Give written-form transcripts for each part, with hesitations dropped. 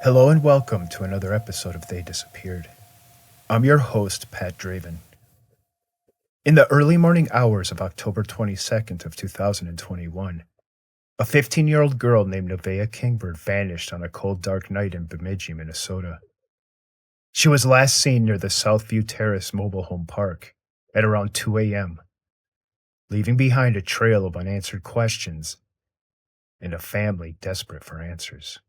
Hello and welcome to another episode of They Disappeared. I'm your host, Pat Draven. In the early morning hours of October 22nd of 2021, a 15-year-old girl named Nevaeh Kingbird vanished on a cold, dark night in Bemidji, Minnesota. She was last seen near the Southview Terrace mobile home park at around 2 a.m., leaving behind a trail of unanswered questions and a family desperate for answers.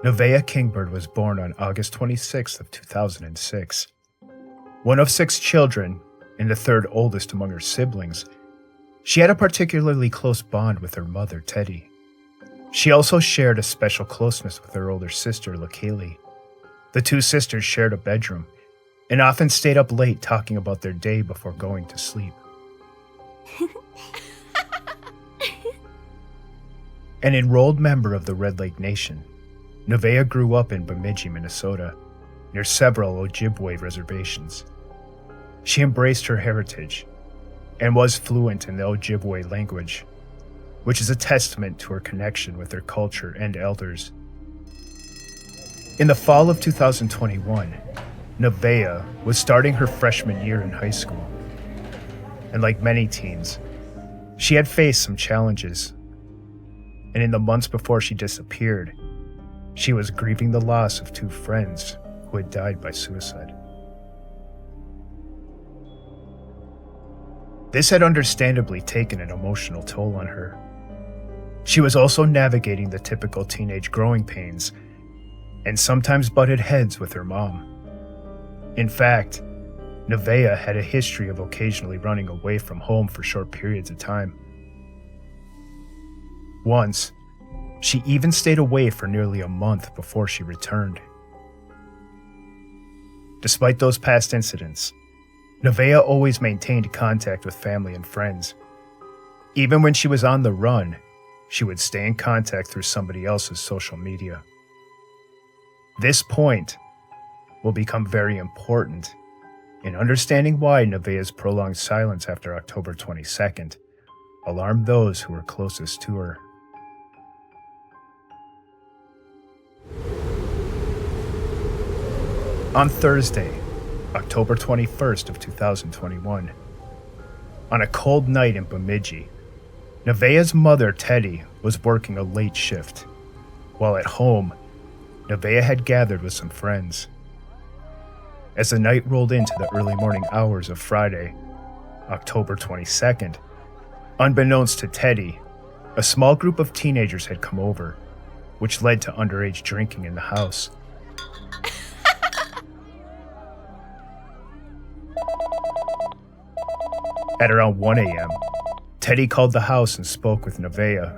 Nevaeh Kingbird was born on August 26th of 2006. One of 6 children and the third oldest among her siblings, she had a particularly close bond with her mother, Teddy. She also shared a special closeness with her older sister, Kaylee. The two sisters shared a bedroom and often stayed up late talking about their day before going to sleep. An enrolled member of the Red Lake Nation, Nevaeh grew up in Bemidji, Minnesota, near several Ojibwe reservations. She embraced her heritage and was fluent in the Ojibwe language, which is a testament to her connection with their culture and elders. In the fall of 2021, Nevaeh was starting her freshman year in high school. And like many teens, she had faced some challenges. And in the months before she disappeared, she was grieving the loss of 2 friends who had died by suicide. This had understandably taken an emotional toll on her. She was also navigating the typical teenage growing pains and sometimes butted heads with her mom. In fact, Nevaeh had a history of occasionally running away from home for short periods of time. Once, she even stayed away for nearly a month before she returned. Despite those past incidents, Nevaeh always maintained contact with family and friends. Even when she was on the run, she would stay in contact through somebody else's social media. This point will become very important in understanding why Nevaeh's prolonged silence after October 22nd alarmed those who were closest to her. On Thursday, October 21st of 2021, on a cold night in Bemidji, Nevaeh's mother, Teddy, was working a late shift. While at home, Nevaeh had gathered with some friends. As the night rolled into the early morning hours of Friday, October 22nd, unbeknownst to Teddy, a small group of teenagers had come over, which led to underage drinking in the house. At around 1 a.m., Teddy called the house and spoke with Nevaeh.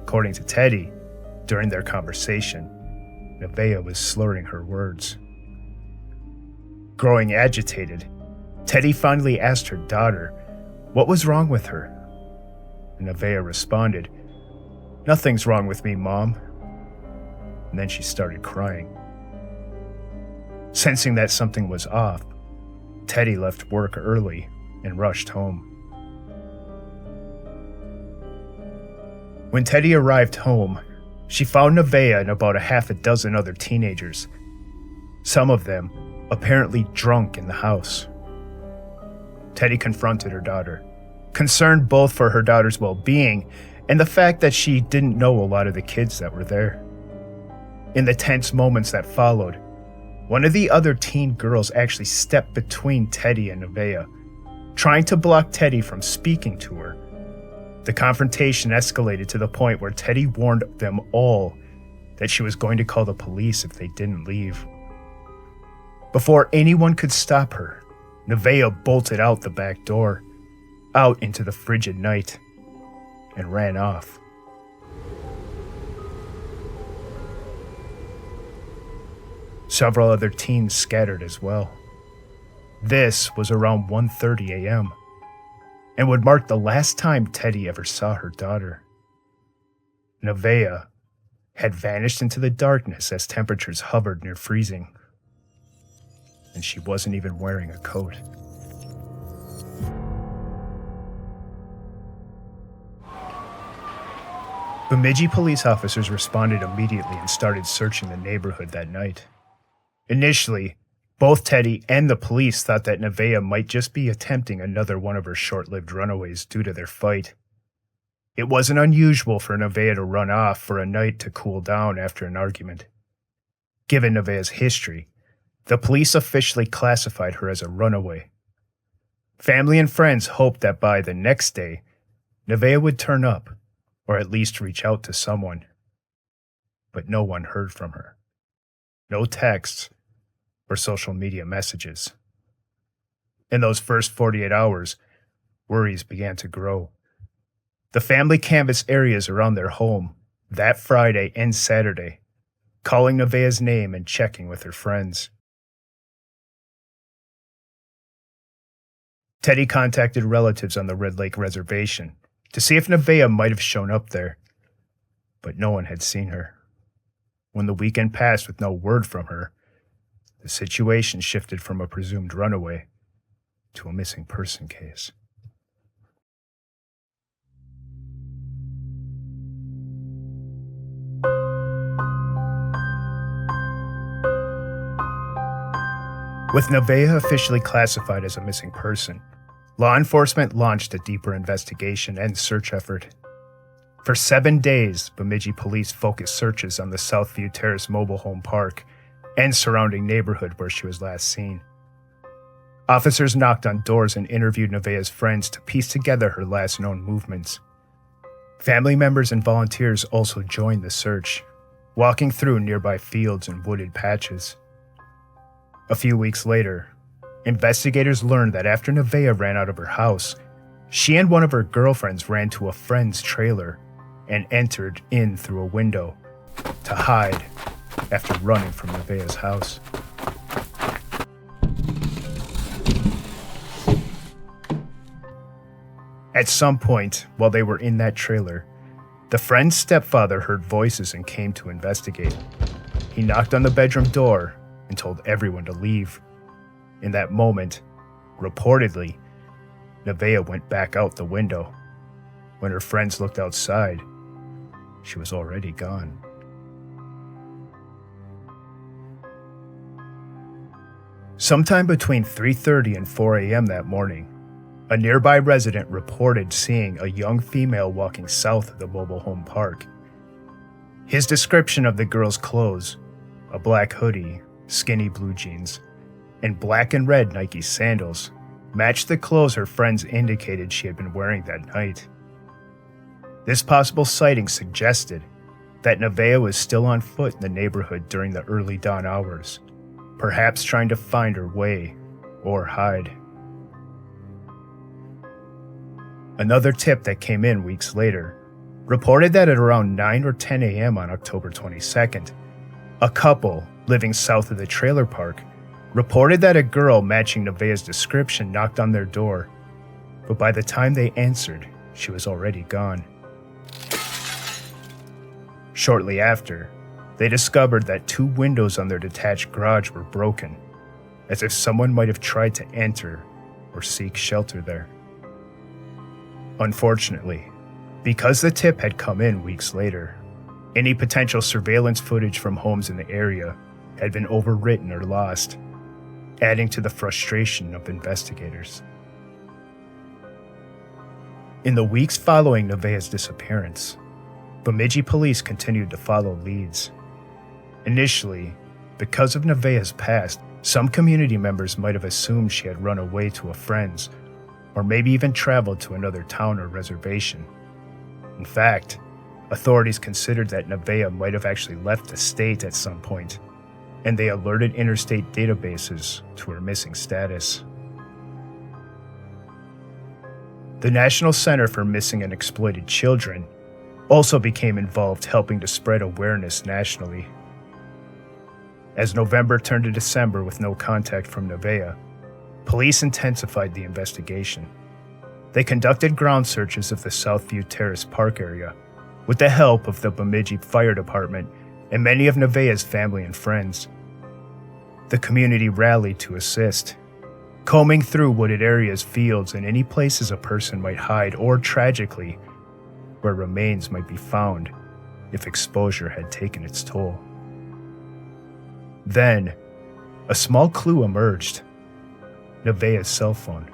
According to Teddy, during their conversation, Nevaeh was slurring her words. Growing agitated, Teddy finally asked her daughter what was wrong with her. Nevaeh responded, "Nothing's wrong with me, Mom." And then she started crying. Sensing that something was off, Teddy left work early and rushed home. When Teddy arrived home, she found Nevaeh and about a half a dozen other teenagers, some of them apparently drunk in the house. Teddy confronted her daughter, concerned both for her daughter's well-being and the fact that she didn't know a lot of the kids that were there. In the tense moments that followed, one of the other teen girls actually stepped between Teddy and Nevaeh, trying to block Teddy from speaking to her. The confrontation escalated to the point where Teddy warned them all that she was going to call the police if they didn't leave. Before anyone could stop her, Nevaeh bolted out the back door, out into the frigid night, and ran off. Several other teens scattered as well. This was around 1:30 a.m. and would mark the last time Teddy ever saw her daughter. Nevaeh had vanished into the darkness as temperatures hovered near freezing. And she wasn't even wearing a coat. Bemidji police officers responded immediately and started searching the neighborhood that night. Initially, both Teddy and the police thought that Nevaeh might just be attempting another one of her short-lived runaways due to their fight. It wasn't unusual for Nevaeh to run off for a night to cool down after an argument. Given Nevaeh's history, the police officially classified her as a runaway. Family and friends hoped that by the next day, Nevaeh would turn up, or at least reach out to someone. But no one heard from her. No texts or social media messages. In those first 48 hours, worries began to grow. The family canvassed areas around their home that Friday and Saturday, calling Nevaeh's name and checking with her friends. Teddy contacted relatives on the Red Lake Reservation to see if Nevaeh might have shown up there, but no one had seen her. When the weekend passed with no word from her, the situation shifted from a presumed runaway to a missing person case. With Nevaeh officially classified as a missing person, law enforcement launched a deeper investigation and search effort. For 7 days, Bemidji police focused searches on the Southview Terrace mobile home park and surrounding neighborhood where she was last seen. Officers knocked on doors and interviewed Nevaeh's friends to piece together her last known movements. Family members and volunteers also joined the search, walking through nearby fields and wooded patches. A few weeks later, investigators learned that after Nevaeh ran out of her house, she and one of her girlfriends ran to a friend's trailer and entered in through a window to hide after running from Nevaeh's house. At some point, while they were in that trailer, the friend's stepfather heard voices and came to investigate. He knocked on the bedroom door and told everyone to leave. In that moment, reportedly, Nevaeh went back out the window. When her friends looked outside, she was already gone. Sometime between 3:30 and 4 a.m. that morning, a nearby resident reported seeing a young female walking south of the mobile home park. His description of the girl's clothes, a black hoodie, skinny blue jeans, and black and red Nike sandals, matched the clothes her friends indicated she had been wearing that night. This possible sighting suggested that Nevaeh was still on foot in the neighborhood during the early dawn hours, perhaps trying to find her way or hide. Another tip that came in weeks later reported that at around 9 or 10 a.m. on October 22nd, a couple living south of the trailer park reported that a girl matching Nevaeh's description knocked on their door, but by the time they answered, she was already gone. Shortly after, they discovered that 2 windows on their detached garage were broken, as if someone might have tried to enter or seek shelter there. Unfortunately, because the tip had come in weeks later, any potential surveillance footage from homes in the area had been overwritten or lost, adding to the frustration of investigators. In the weeks following Nevaeh's disappearance, Bemidji police continued to follow leads. Initially, because of Nevaeh's past, some community members might have assumed she had run away to a friend's, or maybe even traveled to another town or reservation. In fact, authorities considered that Nevaeh might have actually left the state at some point, and they alerted interstate databases to her missing status. The National Center for Missing and Exploited Children also became involved, helping to spread awareness nationally. As November turned to December with no contact from Nevaeh, police intensified the investigation. They conducted ground searches of the Southview Terrace Park area, with the help of the Bemidji Fire Department and many of Nevaeh's family and friends. The community rallied to assist, combing through wooded areas, fields, and any places a person might hide, or tragically, where remains might be found if exposure had taken its toll. Then, a small clue emerged: Nevaeh's cell phone.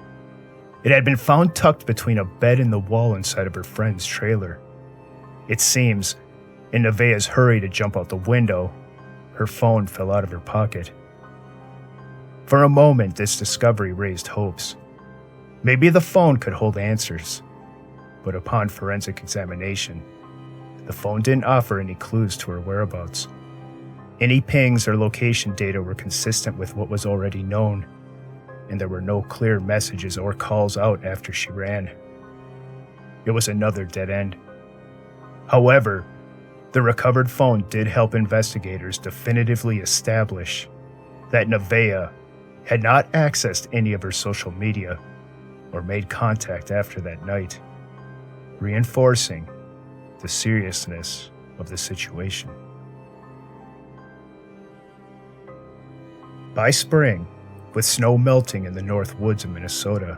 It had been found tucked between a bed and the wall inside of her friend's trailer. It seems, in Nevaeh's hurry to jump out the window, her phone fell out of her pocket. For a moment, this discovery raised hopes. Maybe the phone could hold answers. But upon forensic examination, the phone didn't offer any clues to her whereabouts. Any pings or location data were consistent with what was already known, and there were no clear messages or calls out after she ran. It was another dead end. However, the recovered phone did help investigators definitively establish that Nevaeh had not accessed any of her social media or made contact after that night, reinforcing the seriousness of the situation. By spring, with snow melting in the north woods of Minnesota,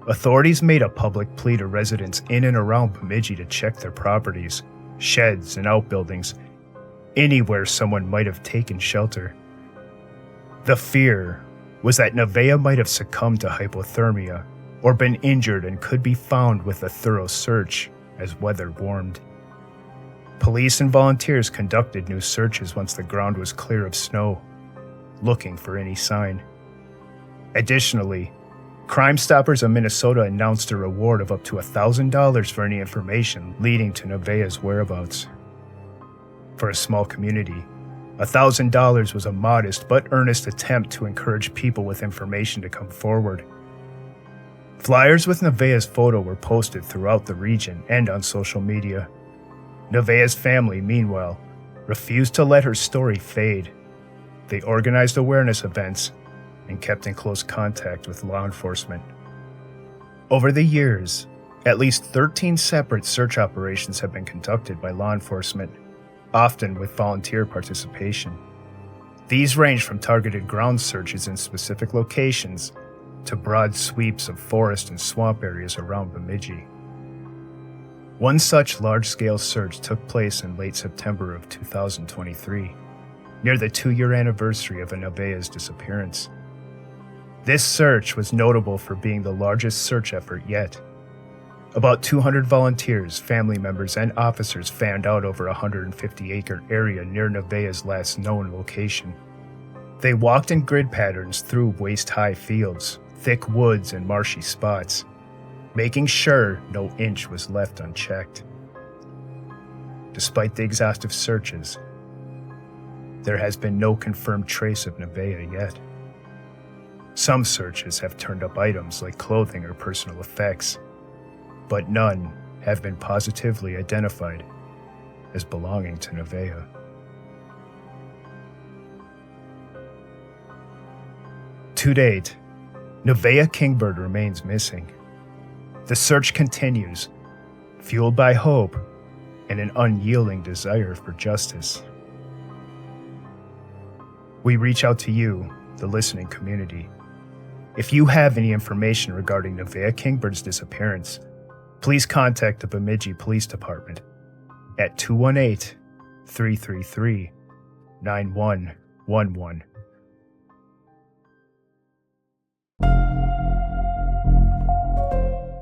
authorities made a public plea to residents in and around Bemidji to check their properties, sheds, and outbuildings, anywhere someone might have taken shelter. The fear was that Nevaeh might have succumbed to hypothermia or been injured and could be found with a thorough search as weather warmed. Police and volunteers conducted new searches once the ground was clear of snow, looking for any sign. Additionally, Crime Stoppers of Minnesota announced a reward of up to $1,000 for any information leading to Nevaeh's whereabouts. For a small community, $1,000 was a modest but earnest attempt to encourage people with information to come forward. Flyers with Nevaeh's photo were posted throughout the region and on social media. Nevaeh's family, meanwhile, refused to let her story fade. They organized awareness events and kept in close contact with law enforcement. Over the years, at least 13 separate search operations have been conducted by law enforcement, often with volunteer participation. These range from targeted ground searches in specific locations to broad sweeps of forest and swamp areas around Bemidji. One such large-scale search took place in late September of 2023, near the 2-year anniversary of Nevaeh's disappearance. This search was notable for being the largest search effort yet. About 200 volunteers, family members, and officers fanned out over a 150-acre area near Nevaeh's last known location. They walked in grid patterns through waist-high fields, thick woods, and marshy spots, making sure no inch was left unchecked. Despite the exhaustive searches, there has been no confirmed trace of Nevaeh yet. Some searches have turned up items like clothing or personal effects, but none have been positively identified as belonging to Nevaeh. To date, Nevaeh Kingbird remains missing. The search continues, fueled by hope and an unyielding desire for justice. We reach out to you, the listening community. If you have any information regarding Nevaeh Kingbird's disappearance, please contact the Bemidji Police Department at 218-333-9111.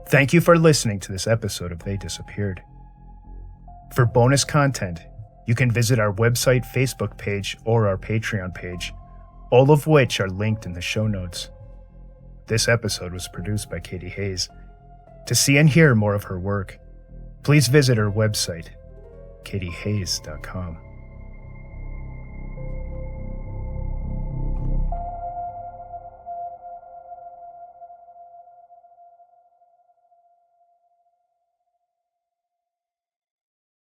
Thank you for listening to this episode of They Disappeared. For bonus content, you can visit our website, Facebook page, or our Patreon page, all of which are linked in the show notes. This episode was produced by Katie Haze. To see and hear more of her work, please visit her website, katiehaze.com.